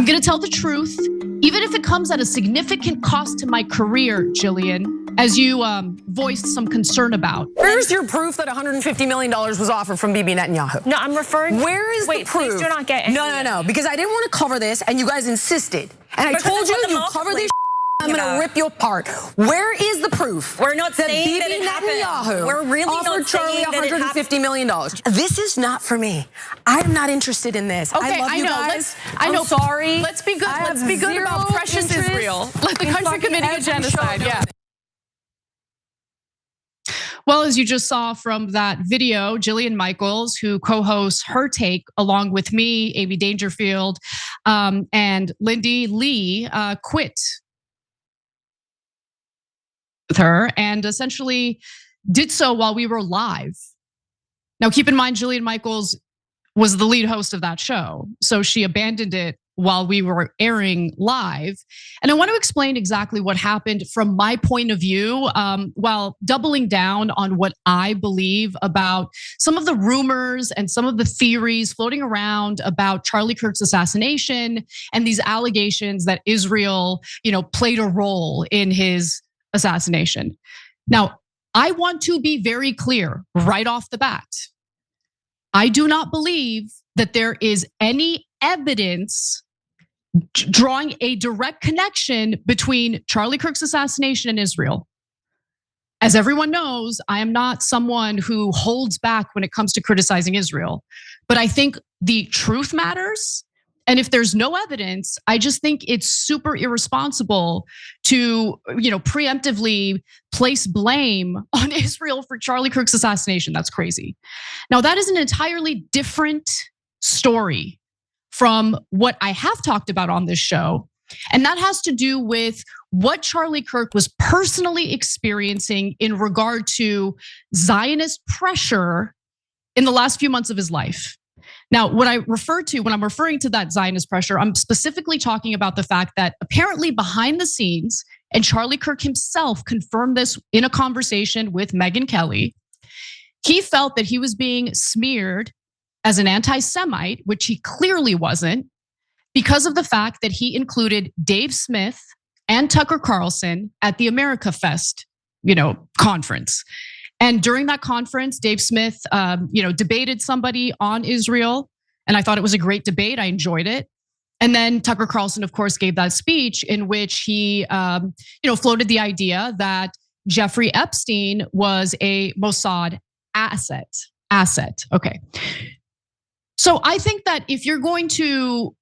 I'm gonna tell the truth, even if it comes at a significant cost to my career, Jillian, as you voiced some concern about. Where's your proof that $150 million was offered from Bibi Netanyahu? No, I'm referring. Where is the proof? Please do not get any. No, because I didn't want to cover this, and you guys insisted, and I told you cover this. I'm gonna rip you apart. Where is the proof? We're not that saying Bibi that it Netanyahu happened. We're really offered not Charlie saying that it $150 million. This is not for me. I'm not interested in this. Okay, I love you know. guys. I'm sorry. Let's be good. Let's be good about precious Israel. Let the country committing a genocide. Yeah. Well, as you just saw from that video, Jillian Michaels, who co-hosts Her Take along with me, Amy Dangerfield, and Lindy Li, quit with her and essentially did so while we were live. Now, keep in mind, Jillian Michaels was the lead host of that show, so she abandoned it while we were airing live. And I want to explain exactly what happened from my point of view, while doubling down on what I believe about some of the rumors and some of the theories floating around about Charlie Kirk's assassination and these allegations that Israel, played a role in his assassination. Now, I want to be very clear right off the bat. I do not believe that there is any evidence drawing a direct connection between Charlie Kirk's assassination and Israel. As everyone knows, I am not someone who holds back when it comes to criticizing Israel, but I think the truth matters. And if there's no evidence, I just think it's super irresponsible to, preemptively place blame on Israel for Charlie Kirk's assassination. That's crazy. Now, that is an entirely different story from what I have talked about on this show. And that has to do with what Charlie Kirk was personally experiencing in regard to Zionist pressure in the last few months of his life. Now, when I'm referring to that Zionist pressure, I'm specifically talking about the fact that apparently behind the scenes, and Charlie Kirk himself confirmed this in a conversation with Megyn Kelly, he felt that he was being smeared as an anti-Semite, which he clearly wasn't, because of the fact that he included Dave Smith and Tucker Carlson at the America Fest, conference. And during that conference, Dave Smith, debated somebody on Israel, and I thought it was a great debate. I enjoyed it. And then Tucker Carlson, of course, gave that speech in which he, floated the idea that Jeffrey Epstein was a Mossad asset. Okay. So I think that if you're going to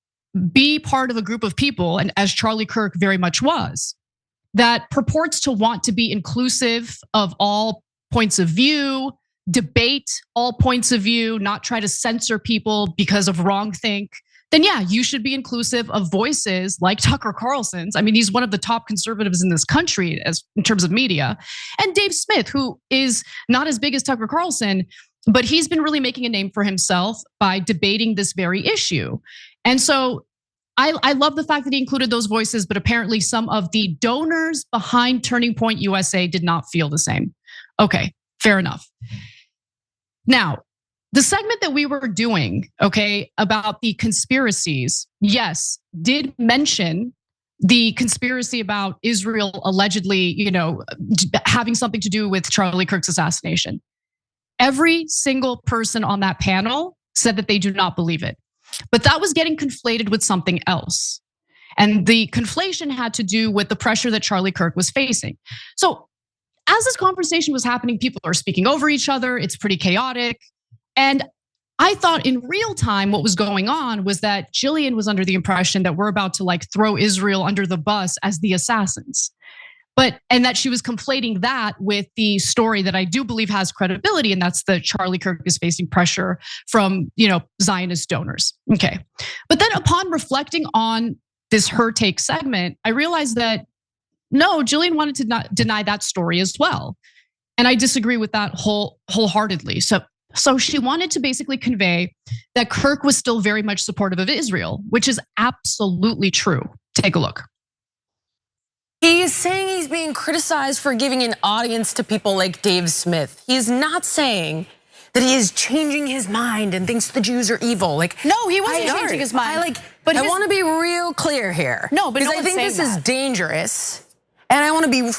be part of a group of people, and as Charlie Kirk very much was, that purports to want to be inclusive of all points of view, debate all points of view, not try to censor people because of wrongthink, then yeah, you should be inclusive of voices like Tucker Carlson's. I mean, he's one of the top conservatives in this country in terms of media. And Dave Smith, who is not as big as Tucker Carlson, but he's been really making a name for himself by debating this very issue. And so I love the fact that he included those voices, but apparently some of the donors behind Turning Point USA did not feel the same. Okay, fair enough. Now, the segment that we were doing, about the conspiracies, yes, did mention the conspiracy about Israel allegedly, having something to do with Charlie Kirk's assassination. Every single person on that panel said that they do not believe it. But that was getting conflated with something else. And the conflation had to do with the pressure that Charlie Kirk was facing. So as this conversation was happening, people are speaking over each other. It's pretty chaotic. And I thought in real time, what was going on was that Jillian was under the impression that we're about to throw Israel under the bus as the assassins. And that she was conflating that with the story that I do believe has credibility, and that's that Charlie Kirk is facing pressure from, Zionist donors. Okay. But then upon reflecting on this Her Take segment, I realized that no, Jillian wanted to not deny that story as well. And I disagree with that wholeheartedly. So she wanted to basically convey that Kirk was still very much supportive of Israel, which is absolutely true. Take a look. He's saying he's being criticized for giving an audience to people like Dave Smith. He's not saying that he is changing his mind and thinks the Jews are evil. No, he wasn't changing his mind. But I want to be real clear here. No, but because I think this is dangerous, and I want to be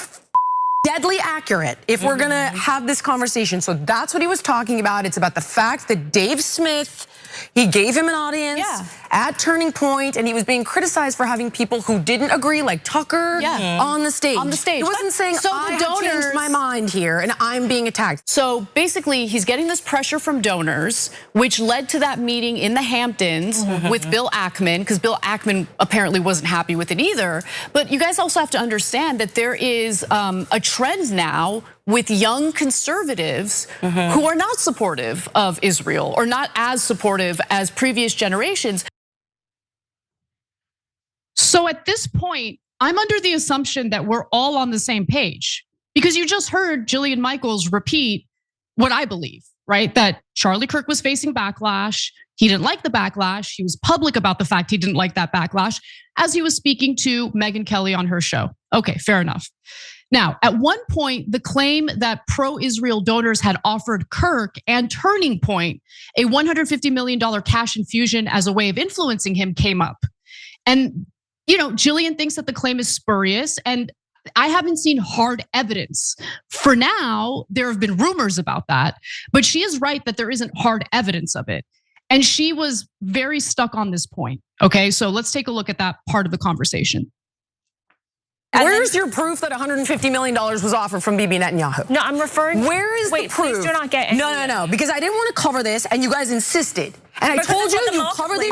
deadly accurate if we're gonna have this conversation. So that's what he was talking about. It's about the fact that Dave Smith, he gave him an audience at Turning Point, and he was being criticized for having people who didn't agree, like Tucker, on the stage. He wasn't saying, I have changed my mind here and I'm being attacked. So basically, he's getting this pressure from donors, which led to that meeting in the Hamptons with Bill Ackman, because Bill Ackman apparently wasn't happy with it either. But you guys also have to understand that there is a trend now with young conservatives who are not supportive of Israel or not as supportive as previous generations. So at this point, I'm under the assumption that we're all on the same page, because you just heard Jillian Michaels repeat what I believe, right? That Charlie Kirk was facing backlash. He didn't like the backlash. He was public about the fact he didn't like that backlash as he was speaking to Megyn Kelly on her show. Okay, fair enough. Now, at one point, the claim that pro-Israel donors had offered Kirk and Turning Point a $150 million cash infusion as a way of influencing him came up. And, Jillian thinks that the claim is spurious, and I haven't seen hard evidence. For now, there have been rumors about that, but she is right that there isn't hard evidence of it. And she was very stuck on this point. Okay, so let's take a look at that part of the conversation. Where's your proof that $150 million was offered from Bibi Netanyahu? No, I'm referring. Where is the proof? Please do not get angry. No, because I didn't want to cover this, and you guys insisted. And I told you, you cover the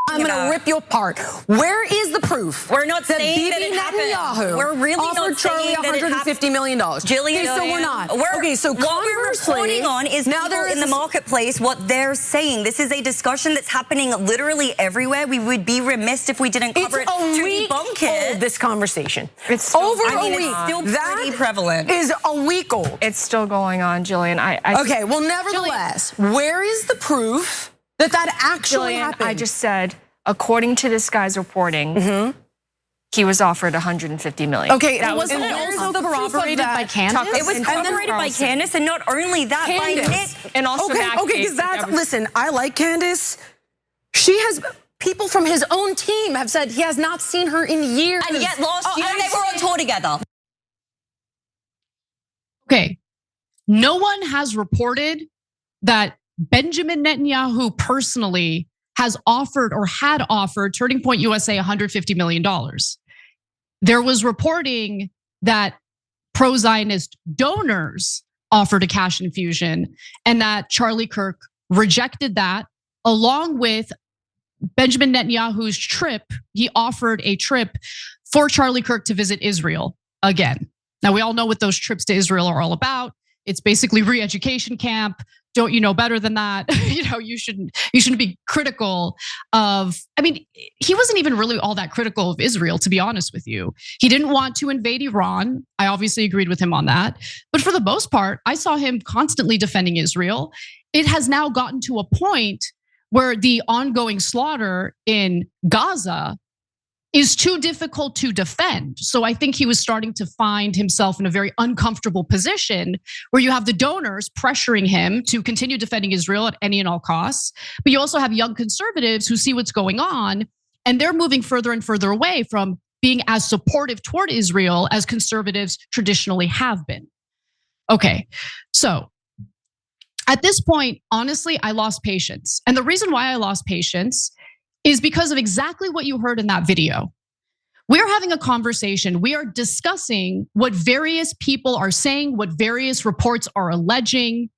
I'm gonna rip you apart. Where is the proof? We're not that saying Bibi that it Netanyahu happened. We're really offered not Charlie saying that it $150 million. Jillian, so we're not. So what we're reporting on is now people in the marketplace, what they're saying. This is a discussion that's happening literally everywhere. We would be remiss if we didn't cover it to debunk it. This conversation. It's over a week. It's still pretty prevalent. Is a week old. It's still going on, Jillian. Okay, well, nevertheless, where is the proof that actually happened? I just said, according to this guy's reporting, he was offered $150 million. Okay, that was also corroborated by Candace. It was corroborated by Candace, and not only that, by Nick. And also okay, because listen, I like Candace. She has people from his own team have said he has not seen her in years. And yet last year they were on tour together. Okay, no one has reported that Benjamin Netanyahu personally has offered or had offered Turning Point USA $150 million. There was reporting that pro-Zionist donors offered a cash infusion, and that Charlie Kirk rejected that, along with Benjamin Netanyahu's trip. He offered a trip for Charlie Kirk to visit Israel again. Now, we all know what those trips to Israel are all about. It's basically re-education camp. Don't you know better than that? You shouldn't be critical of, he wasn't even really all that critical of Israel, to be honest with you. He didn't want to invade Iran. I obviously agreed with him on that. But for the most part, I saw him constantly defending Israel. It has now gotten to a point where the ongoing slaughter in Gaza is too difficult to defend. So I think he was starting to find himself in a very uncomfortable position where you have the donors pressuring him to continue defending Israel at any and all costs. But you also have young conservatives who see what's going on, and they're moving further and further away from being as supportive toward Israel as conservatives traditionally have been. Okay, so at this point, honestly, I lost patience. And the reason why I lost patience is because of exactly what you heard in that video. We're having a conversation. We are discussing what various people are saying, what various reports are alleging.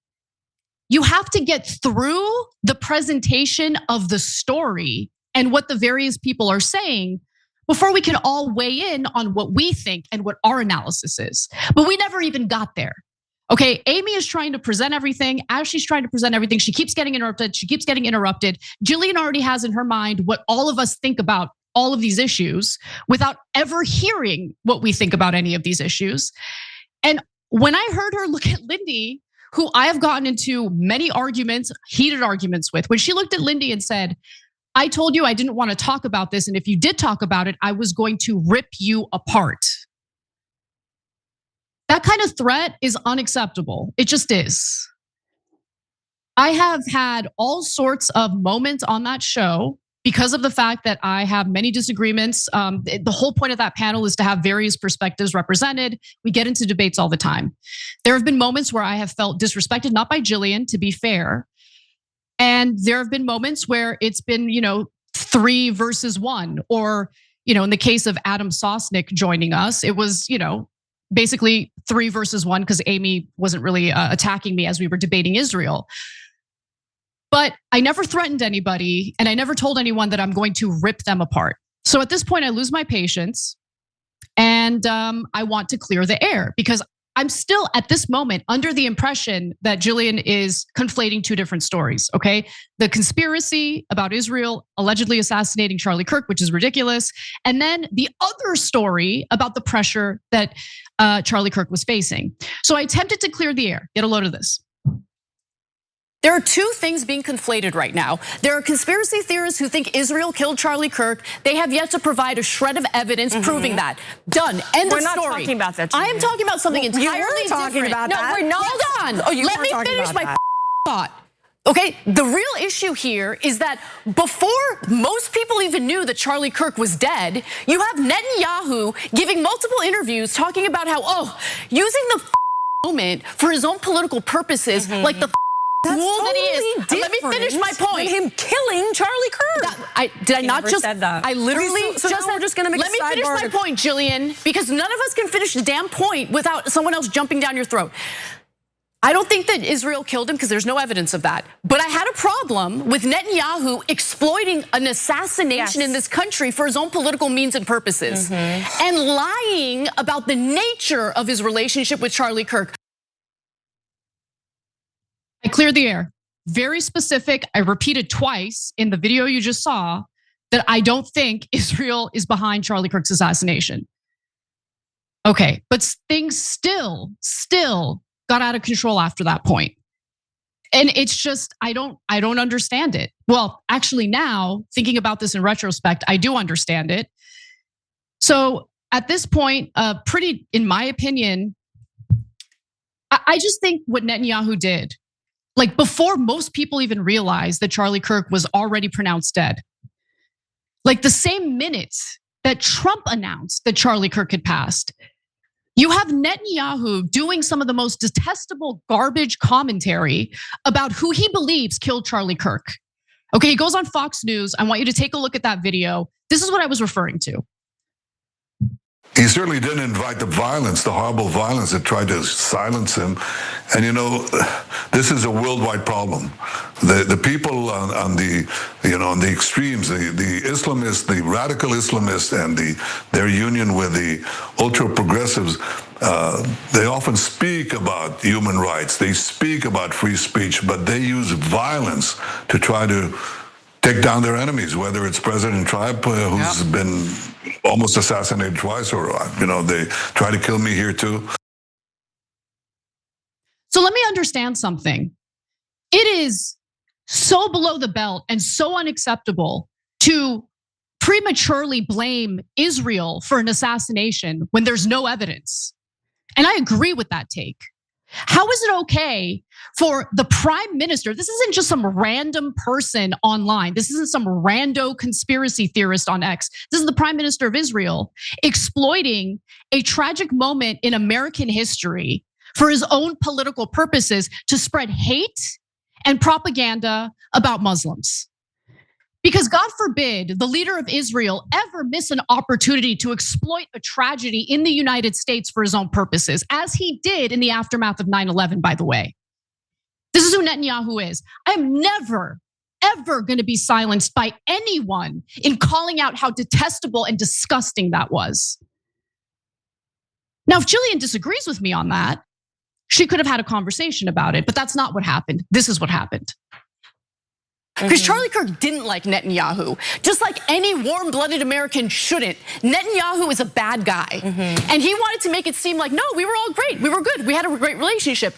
You have to get through the presentation of the story and what the various people are saying before we can all weigh in on what we think and what our analysis is. But we never even got there. Okay, Amy is trying to present everything. As she's trying to present everything, she keeps getting interrupted. Jillian already has in her mind what all of us think about all of these issues without ever hearing what we think about any of these issues. And when I heard her look at Lindy, who I have gotten into many arguments, heated arguments with, when she looked at Lindy and said, I told you I didn't want to talk about this, and if you did talk about it, I was going to rip you apart. That kind of threat is unacceptable. It just is. I have had all sorts of moments on that show because of the fact that I have many disagreements, the whole point of that panel is to have various perspectives represented. We get into debates all the time. There have been moments where I have felt disrespected, not by Jillian, to be fair. And there have been moments where it's been, 3 versus 1, or, in the case of Adam Sosnick joining us, it was, basically 3 versus 1 because Amy wasn't really attacking me as we were debating Israel. But I never threatened anybody, and I never told anyone that I'm going to rip them apart. So at this point, I lose my patience, and I want to clear the air because I'm still at this moment under the impression that Jillian is conflating 2 different stories, okay? The conspiracy about Israel allegedly assassinating Charlie Kirk, which is ridiculous, and then the other story about the pressure that Charlie Kirk was facing. So I attempted to clear the air. Get a load of this. There are 2 things being conflated right now. There are conspiracy theorists who think Israel killed Charlie Kirk. They have yet to provide a shred of evidence proving that. Done. End of story. We're not talking about that. I am talking about something entirely different. talking about that. No, we're not. Hold on. Oh, you Let were me talking finish about my that. thought. Okay, the real issue here is that before most people even knew that Charlie Kirk was dead, you have Netanyahu giving multiple interviews talking about how, using the moment for his own political purposes, like the That's fool that he is. totally Let me finish my point. Him killing Charlie Kirk. Did I not just said that. I literally Okay, so now we're just gonna make Let a me finish sidebar my to- point, Jillian, because none of us can finish the damn point without someone else jumping down your throat. I don't think that Israel killed him because there's no evidence of that. But I had a problem with Netanyahu exploiting an assassination in this country for his own political means and purposes and lying about the nature of his relationship with Charlie Kirk. I cleared the air. Very specific. I repeated twice in the video you just saw that I don't think Israel is behind Charlie Kirk's assassination. Okay, but things still got out of control after that point. And it's just, I don't understand it. Well, actually now, thinking about this in retrospect, I do understand it. So at this point, in my opinion, I just think what Netanyahu did, like before most people even realized that Charlie Kirk was already pronounced dead. Like the same minute that Trump announced that Charlie Kirk had passed, you have Netanyahu doing some of the most detestable garbage commentary about who he believes killed Charlie Kirk. Okay, he goes on Fox News. I want you to take a look at that video. This is what I was referring to. He certainly didn't invite the violence, the horrible violence that tried to silence him. And this is a worldwide problem. The people on the extremes, the Islamists, the radical Islamists, and their union with the ultra progressives, they often speak about human rights. They speak about free speech, but they use violence to try to take down their enemies, whether it's President Trump, who's been almost assassinated twice, or they try to kill me here too. So let me understand something. It is so below the belt and so unacceptable to prematurely blame Israel for an assassination when there's no evidence. And I agree with that take. How is it okay for the prime minister? This isn't just some random person online. This isn't some rando conspiracy theorist on X. This is the prime minister of Israel exploiting a tragic moment in American history for his own political purposes to spread hate and propaganda about Muslims. Because God forbid the leader of Israel ever miss an opportunity to exploit a tragedy in the United States for his own purposes, as he did in the aftermath of 9/11, by the way. This is who Netanyahu is. I am never, ever gonna be silenced by anyone in calling out how detestable and disgusting that was. Now, if Jillian disagrees with me on that, she could have had a conversation about it, but that's not what happened. This is what happened. Because Charlie Kirk didn't like Netanyahu, just like any warm-blooded American shouldn't. Netanyahu is a bad guy. And he wanted to make it seem like, no, we were all great, we were good, we had a great relationship.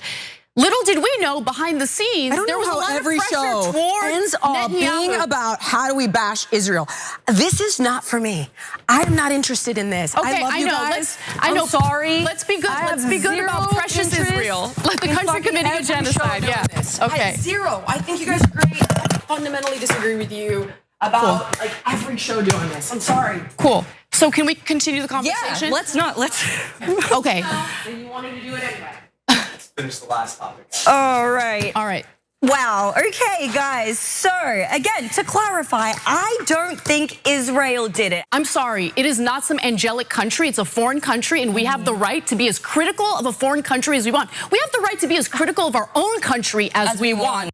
Little did we know behind the scenes, there was a lot every of pressure show toward ends up being about how do we bash Israel. This is not for me. I'm not interested in this. Okay, I love you know. guys. I'm sorry. Let's be good. I Let's have be good zero about precious interest Israel. Let the in country fucking committing a every genocide. show Yeah. this. Okay. Zero. I think you guys are great. I fundamentally disagree with you. about like every show doing this. I'm sorry. Cool. So can we continue the conversation? Yeah, let's. Okay. Then you wanted to do it anyway. Let's finish the last topic. All right. All right. Wow. Okay, guys. So again, to clarify, I don't think Israel did it. I'm sorry, it is not some angelic country, it's a foreign country, and we have the right to be as critical of a foreign country as we want. We have the right to be as critical of our own country as we want.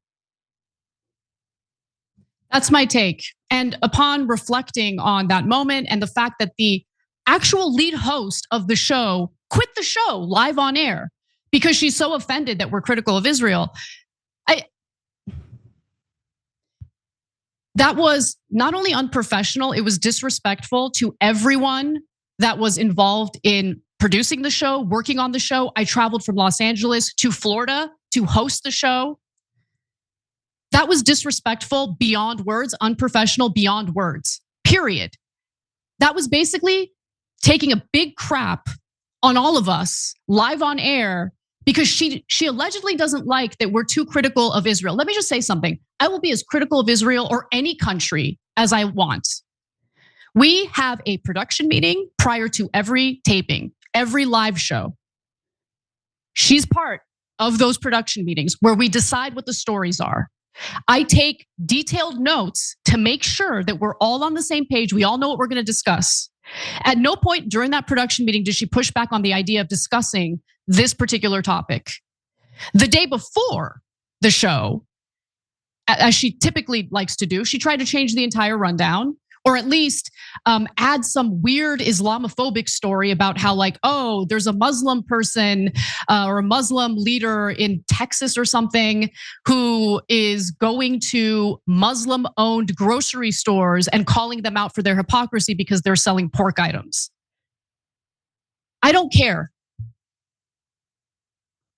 That's my take. And upon reflecting on that moment and the fact that the actual lead host of the show quit the show live on air because she's so offended that we're critical of Israel, that was not only unprofessional, it was disrespectful to everyone that was involved in producing the show, working on the show. I traveled from Los Angeles to Florida to host the show. That was disrespectful beyond words, unprofessional beyond words, period. That was basically taking a big crap on all of us live on air because she allegedly doesn't like that we're too critical of Israel. Let me just say something. I will be as critical of Israel or any country as I want. We have a production meeting prior to every taping, every live show. She's part of those production meetings where we decide what the stories are. I take detailed notes to make sure that we're all on the same page. We all know what we're going to discuss. At no point during that production meeting did she push back on the idea of discussing this particular topic. The day before the show, as she typically likes to do, she tried to change the entire rundown, or at least add some weird Islamophobic story about how like, oh, there's a Muslim person or a Muslim leader in Texas or something who is going to Muslim-owned grocery stores and calling them out for their hypocrisy because they're selling pork items. I don't care.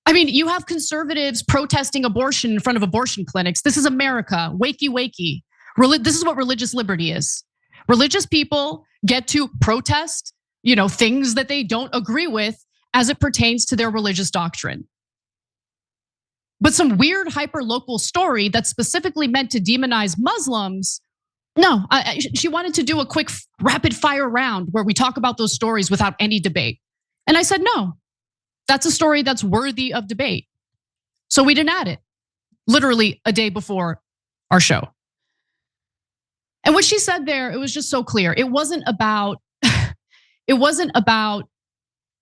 I mean, you have conservatives protesting abortion in front of abortion clinics. This is America, wakey, wakey. This is what religious liberty is. Religious people get to protest, things that they don't agree with as it pertains to their religious doctrine. But some weird hyper-local story that's specifically meant to demonize Muslims, no, she wanted to do a quick rapid fire round where we talk about those stories without any debate. And I said, no, that's a story that's worthy of debate. So we didn't add it, literally a day before our show. And what she said there, it was just so clear. It wasn't about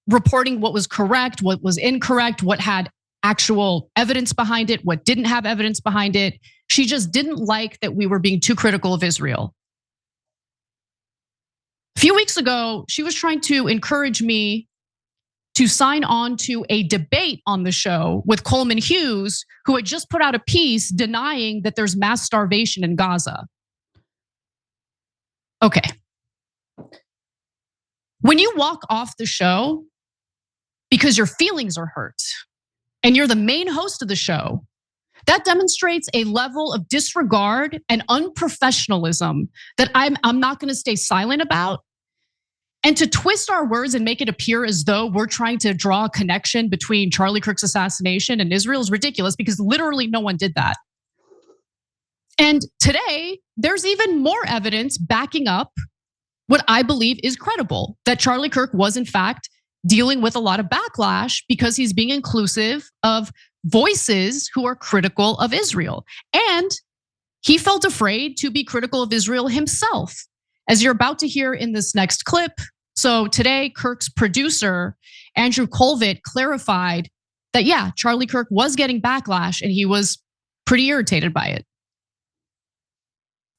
reporting what was correct, what was incorrect, what had actual evidence behind it, what didn't have evidence behind it. She just didn't like that we were being too critical of Israel. A few weeks ago, she was trying to encourage me to sign on to a debate on the show with Coleman Hughes, who had just put out a piece denying that there's mass starvation in Gaza. Okay. When you walk off the show because your feelings are hurt and you're the main host of the show, that demonstrates a level of disregard and unprofessionalism that I'm not going to stay silent about. And to twist our words and make it appear as though we're trying to draw a connection between Charlie Kirk's assassination and Israel is ridiculous because literally no one did that. And today, there's even more evidence backing up what I believe is credible, that Charlie Kirk was in fact dealing with a lot of backlash because he's being inclusive of voices who are critical of Israel. And he felt afraid to be critical of Israel himself, as you're about to hear in this next clip. So today, Kirk's producer, Andrew Colvett, clarified that, yeah, Charlie Kirk was getting backlash and he was pretty irritated by it.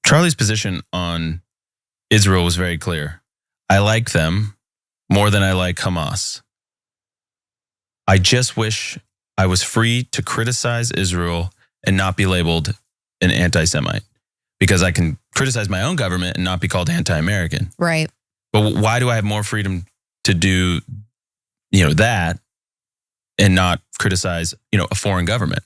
Charlie's position on Israel was very clear. I like them more than I like Hamas. I just wish I was free to criticize Israel and not be labeled an anti-Semite, because I can criticize my own government and not be called anti-American. Right. But why do I have more freedom to do, that and not criticize, a foreign government?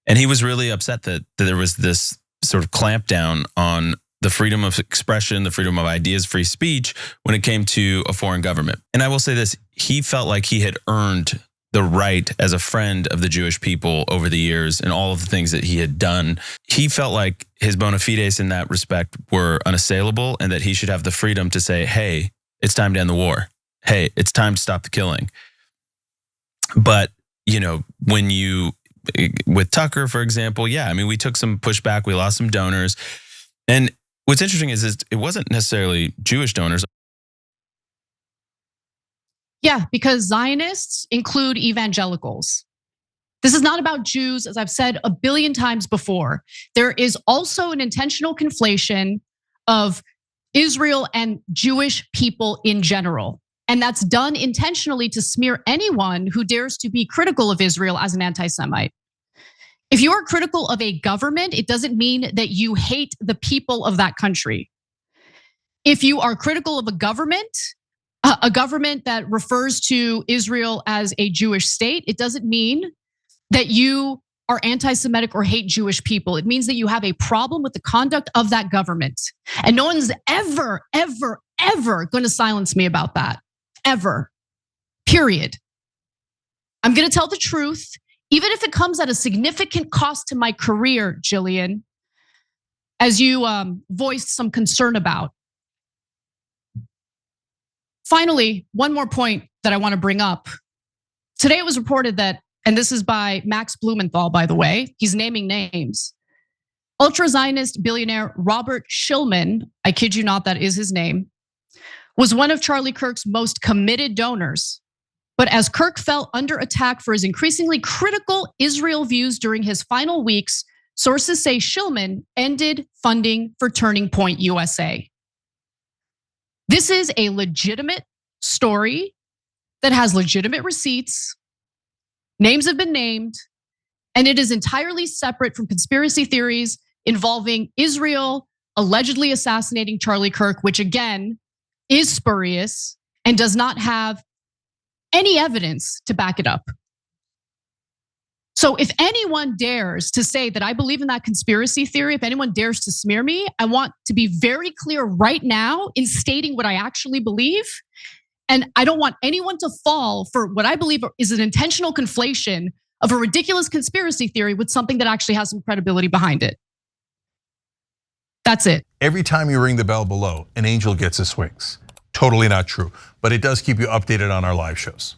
And he was really upset that there was this sort of clamp down on the freedom of expression, the freedom of ideas, free speech when it came to a foreign government. And I will say this, he felt like he had earned the right as a friend of the Jewish people over the years and all of the things that he had done. He felt like his bona fides in that respect were unassailable and that he should have the freedom to say, hey, it's time to end the war. Hey, it's time to stop the killing. But, you know, when you, with Tucker, for example, yeah, I mean, we took some pushback, we lost some donors. And what's interesting is it wasn't necessarily Jewish donors. Yeah, because Zionists include evangelicals. This is not about Jews, as I've said a billion times before. There is also an intentional conflation of Israel and Jewish people in general. And that's done intentionally to smear anyone who dares to be critical of Israel as an anti-Semite. If you are critical of a government, it doesn't mean that you hate the people of that country. If you are critical of a government that refers to Israel as a Jewish state, it doesn't mean that you are anti-Semitic or hate Jewish people. It means that you have a problem with the conduct of that government. And no one's ever going to silence me about that. Ever. Period. I'm going to tell the truth, even if it comes at a significant cost to my career, Jillian, as you voiced some concern about. Finally, one more point that I want to bring up. Today it was reported that, and this is by Max Blumenthal, by the way, he's naming names. Ultra-Zionist billionaire Robert Shillman, I kid you not, that is his name, was one of Charlie Kirk's most committed donors. But as Kirk fell under attack for his increasingly critical Israel views during his final weeks, sources say Shillman ended funding for Turning Point USA. This is a legitimate story that has legitimate receipts. Names have been named, and it is entirely separate from conspiracy theories involving Israel allegedly assassinating Charlie Kirk, which again is spurious and does not have any evidence to back it up. So if anyone dares to say that I believe in that conspiracy theory, if anyone dares to smear me, I want to be very clear right now in stating what I actually believe. And I don't want anyone to fall for what I believe is an intentional conflation of a ridiculous conspiracy theory with something that actually has some credibility behind it. That's it. Every time you ring the bell below, an angel gets his wings. Totally not true, but it does keep you updated on our live shows.